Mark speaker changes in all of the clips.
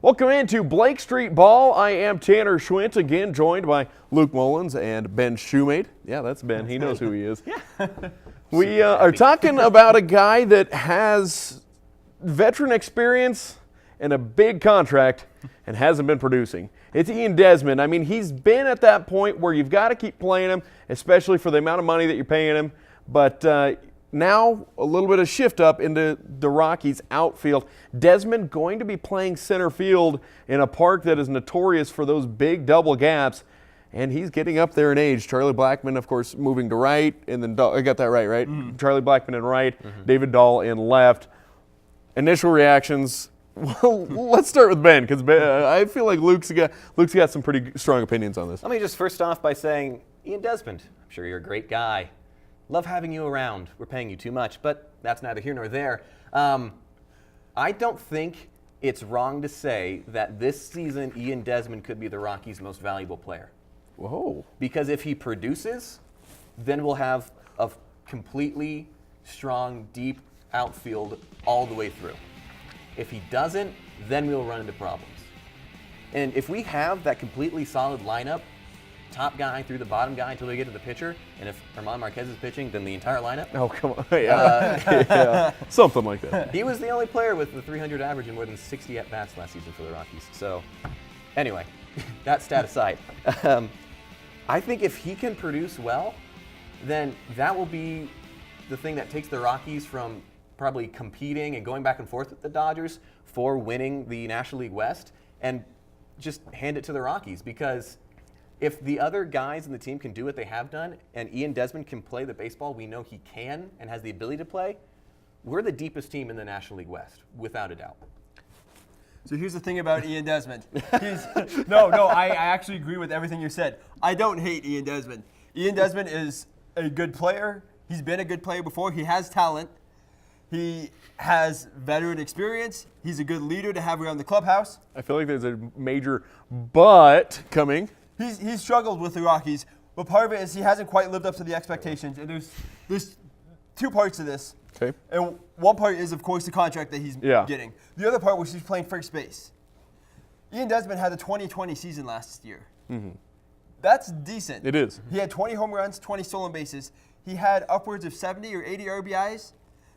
Speaker 1: Welcome into Blake Street Ball. I am Tanner Schwint, again joined by Luke Mullins and Ben Shoemate. Yeah, that's Ben. He knows who he is.
Speaker 2: Yeah.
Speaker 1: We are talking about a guy that has veteran experience and a big contract and hasn't been producing. It's Ian Desmond. I mean, he's been at that point where you've got to keep playing him, especially for the amount of money that you're paying him. But now a little bit of shift up into the Rockies outfield. Desmond going to be playing center field in a park that is notorious for those big double gaps, and he's getting up there in age. Charlie Blackmon, of course, moving to right, and then I got that right? Mm-hmm. Charlie Blackmon in right, David Dahl in left. Initial reactions. Well, let's start with Ben, because I feel like Luke's got some pretty strong opinions on this.
Speaker 2: Let me just first off by saying, Ian Desmond, I'm sure you're a great guy. Love having you around. We're paying you too much, but that's neither here nor there. I don't think it's wrong to say that this season Ian Desmond could be the Rockies' most valuable player.
Speaker 1: Whoa.
Speaker 2: Because if he produces, then we'll have a completely strong, deep outfield all the way through. If he doesn't, then we'll run into problems. And if we have that completely solid lineup, top guy through the bottom guy until we get to the pitcher, and if Germán Marquez is pitching, then the entire lineup.
Speaker 1: Oh, come on. Yeah. Something like that.
Speaker 2: He was the only player with the 300 average and more than 60 at-bats last season for the Rockies. So, anyway, that stat aside, I think if he can produce well, then that will be the thing that takes the Rockies from probably competing and going back and forth with the Dodgers for winning the National League West and just hand it to the Rockies. Because if the other guys in the team can do what they have done and Ian Desmond can play the baseball we know he can and has the ability to play, we're the deepest team in the National League West, without a doubt.
Speaker 3: So here's the thing about Ian Desmond. I actually agree with everything you said. I don't hate Ian Desmond. Ian Desmond is a good player. He's been a good player before. He has talent. He has veteran experience. He's a good leader to have around the clubhouse.
Speaker 1: I feel like there's a major but coming.
Speaker 3: He's struggled with the Rockies, but part of it is he hasn't quite lived up to the expectations. And there's two parts to this.
Speaker 1: Okay.
Speaker 3: And one part is, of course, the contract that he's getting. The other part was he's playing first base. Ian Desmond had a 2020 season last year. Mm-hmm. That's decent.
Speaker 1: It is.
Speaker 3: He had 20 home runs, 20 stolen bases. He had upwards of 70 or 80 RBIs.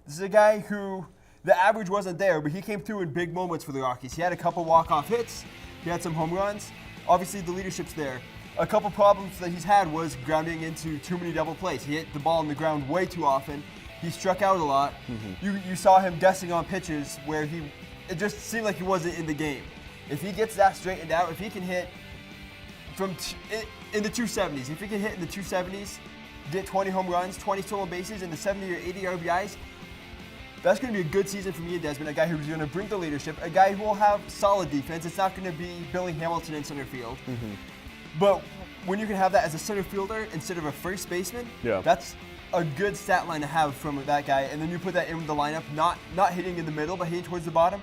Speaker 3: This is a guy who the average wasn't there, but he came through in big moments for the Rockies. He had a couple walk-off hits. He had some home runs. Obviously, the leadership's there. A couple problems that he's had was grounding into too many double plays. He hit the ball on the ground way too often. He struck out a lot. Mm-hmm. You saw him guessing on pitches where it just seemed like he wasn't in the game. If he gets that straightened out, if he can hit in the 270s, if he can hit in the 270s, get 20 home runs, 20 stolen bases, and the 70 or 80 RBIs, that's going to be a good season from Ian Desmond, a guy who's going to bring the leadership, a guy who will have solid defense. It's not going to be Billy Hamilton in center field. Mm-hmm. But when you can have that as a center fielder instead of a first baseman, that's a good stat line to have from that guy. And then you put that in the lineup, not hitting in the middle, but hitting towards the bottom.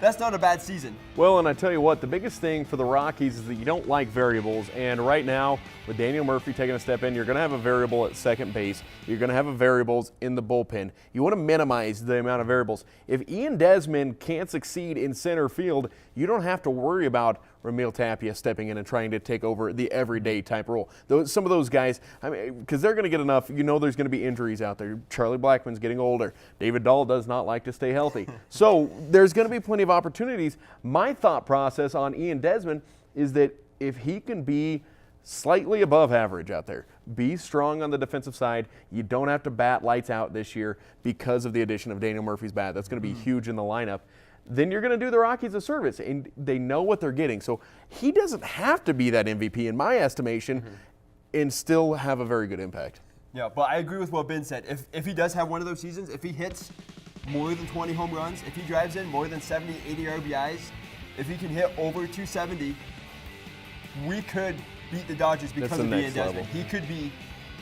Speaker 3: That's not a bad season.
Speaker 1: Well, and I tell you what, the biggest thing for the Rockies is that you don't like variables. And right now, with Daniel Murphy taking a step in, you're going to have a variable at second base. You're going to have variables in the bullpen. You want to minimize the amount of variables. If Ian Desmond can't succeed in center field, you don't have to worry about Ramil Tapia stepping in and trying to take over the everyday type role. Some of those guys, I mean, because they're going to get enough, there's going to be injuries out there. Charlie Blackmon's getting older. David Dahl does not like to stay healthy. So there's going to be plenty of opportunities. My thought process on Ian Desmond is that if he can be slightly above average out there, be strong on the defensive side, you don't have to bat lights out this year because of the addition of Daniel Murphy's bat. That's going to be huge in the lineup. Then you're going to do the Rockies a service, and they know what they're getting. So he doesn't have to be that MVP, in my estimation, and still have a very good impact.
Speaker 3: Yeah, but I agree with what Ben said. If he does have one of those seasons, if he hits more than 20 home runs, if he drives in more than 70, 80 RBIs, if he can hit over 270, we could beat the Dodgers because of Ian Desmond. He could be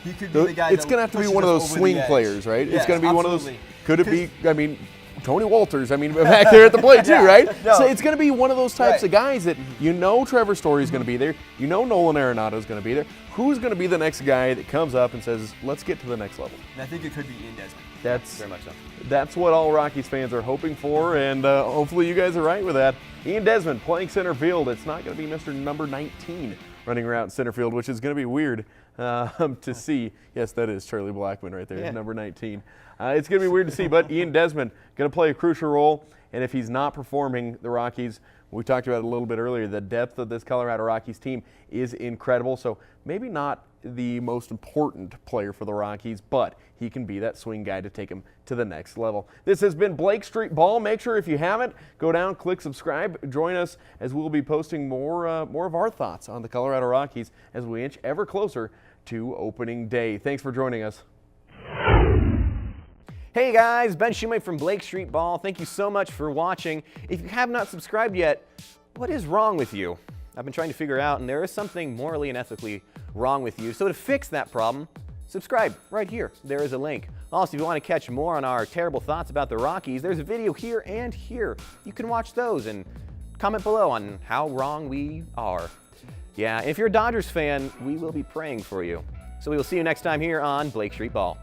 Speaker 3: the guy.
Speaker 1: It's going to have to be one of those swing players, right?
Speaker 3: Yeah,
Speaker 1: it's going to be one of those. Could it be? I mean, Tony Walters, I mean, back there at the plate too,
Speaker 3: Yeah,
Speaker 1: right?
Speaker 3: no.
Speaker 1: So it's going to be one of those types
Speaker 3: Right.
Speaker 1: of guys that you know Trevor Story is going to be there. You know Nolan Arenado is going to be there. Who's going to be the next guy that comes up and says, let's get to the next level?
Speaker 3: And I think it could be Ian Desmond.
Speaker 2: Very much so.
Speaker 1: That's what all Rockies fans are hoping for, and hopefully you guys are right with that. Ian Desmond playing center field. It's not going to be Mr. Number 19 running around center field, which is going to be weird to see. Yes, that is Charlie Blackmon right there,
Speaker 2: Yeah.
Speaker 1: number 19. It's going to be weird to see, but Ian Desmond going to play a crucial role, and if he's not performing, the Rockies, we talked about it a little bit earlier, the depth of this Colorado Rockies team is incredible, so maybe not the most important player for the Rockies, but he can be that swing guy to take him to the next level. This has been Blake Street Ball. Make sure if you haven't, go down, click subscribe, join us as we'll be posting more of our thoughts on the Colorado Rockies as we inch ever closer to opening day. Thanks for joining us.
Speaker 2: Hey guys, Ben Shumate from Blake Street Ball. Thank you so much for watching. If you have not subscribed yet, what is wrong with you? I've been trying to figure out, and there is something morally and ethically wrong with you. So to fix that problem, subscribe right here. There is a link. Also, if you want to catch more on our terrible thoughts about the Rockies, there's a video here and here. You can watch those and comment below on how wrong we are. Yeah, if you're a Dodgers fan, we will be praying for you. So we will see you next time here on Blake Street Ball.